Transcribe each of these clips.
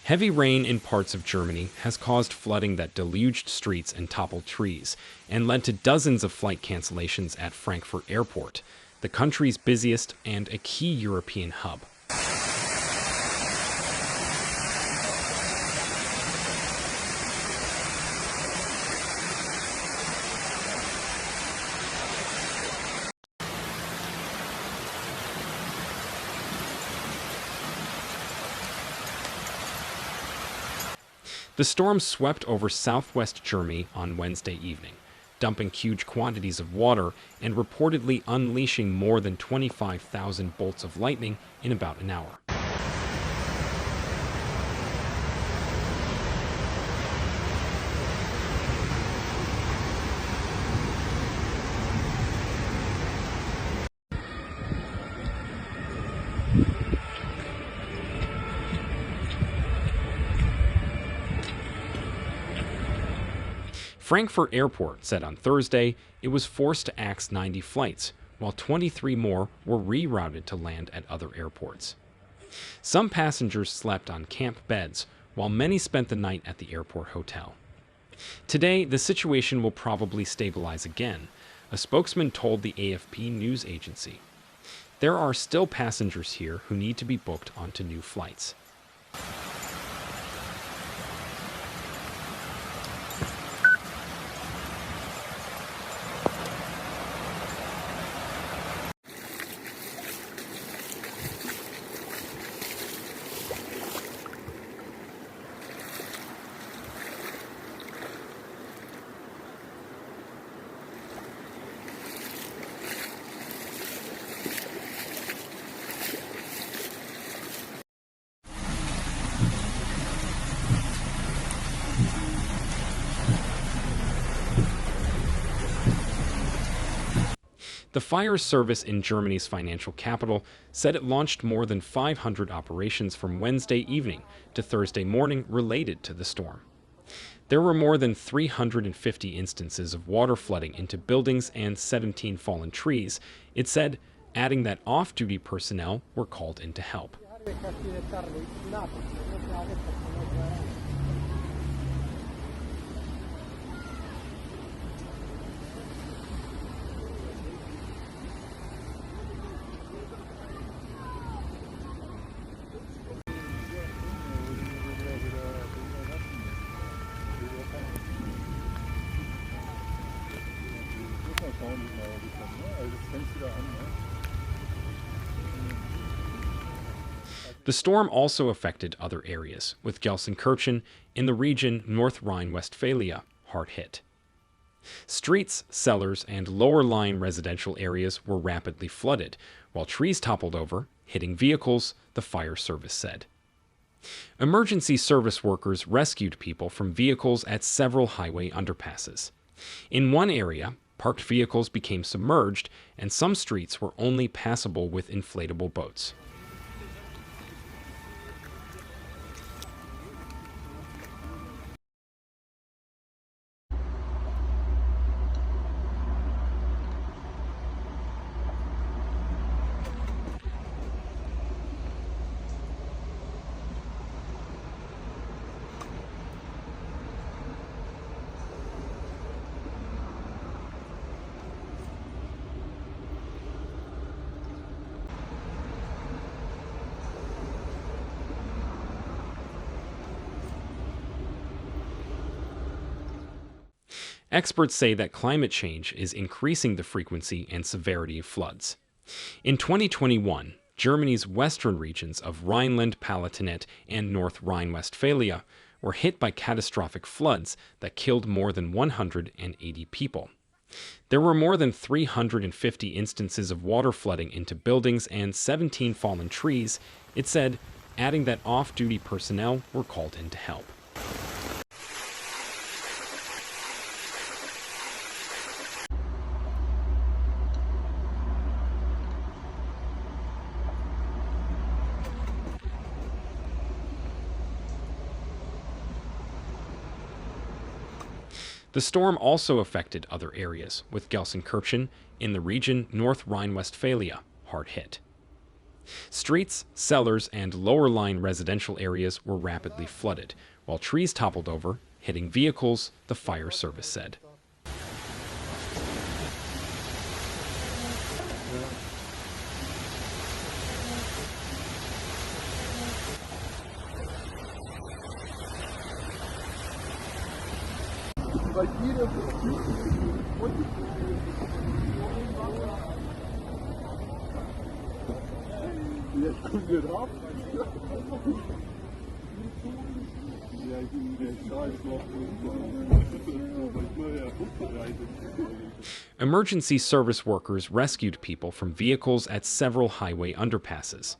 Heavy rain in parts of Germany has caused flooding that deluged streets and toppled trees, and led to dozens of flight cancellations at Frankfurt Airport, the country's busiest and a key European hub. The storm swept over southwest Germany on Wednesday evening, dumping huge quantities of water and reportedly unleashing more than 25,000 bolts of lightning in about an hour. Frankfurt Airport said on Thursday it was forced to axe 90 flights, while 23 more were rerouted to land at other airports. Some passengers slept on camp beds, while many spent the night at the airport hotel. Today, the situation will probably stabilize again, a spokesman told the AFP news agency. There are still passengers here who need to be booked onto new flights. The fire service in Germany's financial capital said it launched more than 500 operations from Wednesday evening to Thursday morning related to the storm. There were more than 350 instances of water flooding into buildings and 17 fallen trees, it said, adding that off-duty personnel were called in to help. The storm also affected other areas, with Gelsenkirchen in the region North Rhine-Westphalia hard hit. Streets, cellars, and lower-lying residential areas were rapidly flooded, while trees toppled over, hitting vehicles, the fire service said. Emergency service workers rescued people from vehicles at several highway underpasses. In one area, parked vehicles became submerged, and some streets were only passable with inflatable boats. Experts say that climate change is increasing the frequency and severity of floods. In 2021, Germany's western regions of Rhineland-Palatinate and North Rhine-Westphalia were hit by catastrophic floods that killed more than 180 people. There were more than 350 instances of water flooding into buildings and 17 fallen trees, it said, adding that off-duty personnel were called in to help. The storm also affected other areas, with Gelsenkirchen in the region North Rhine-Westphalia hard hit. Streets, cellars, and lower-line residential areas were rapidly flooded, while trees toppled over, hitting vehicles, the fire service said. Emergency service workers rescued people from vehicles at several highway underpasses.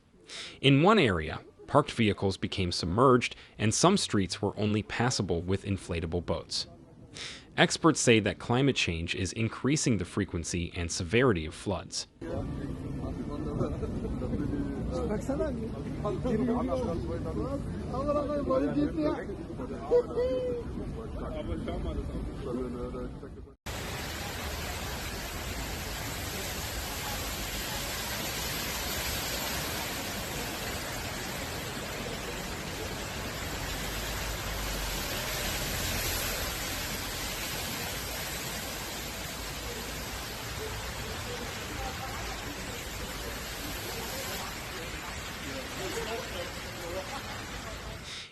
In one area, parked vehicles became submerged and some streets were only passable with inflatable boats. Experts say that climate change is increasing the frequency and severity of floods.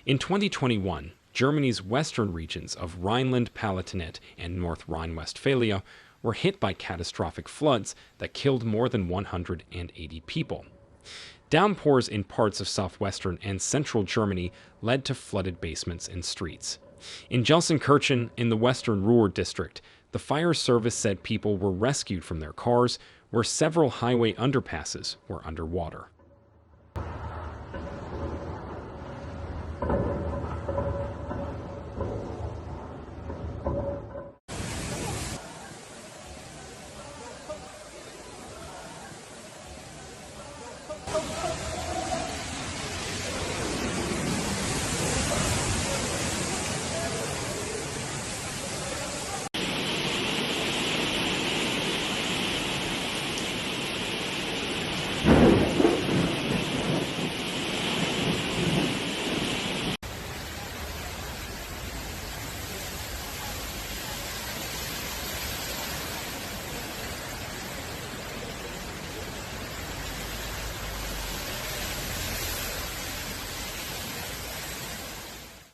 In 2021, Germany's western regions of Rhineland-Palatinate and North Rhine-Westphalia were hit by catastrophic floods that killed more than 180 people. Downpours in parts of southwestern and central Germany led to flooded basements and streets. In Gelsenkirchen, in the western Ruhr district, the fire service said people were rescued from their cars, where several highway underpasses were underwater.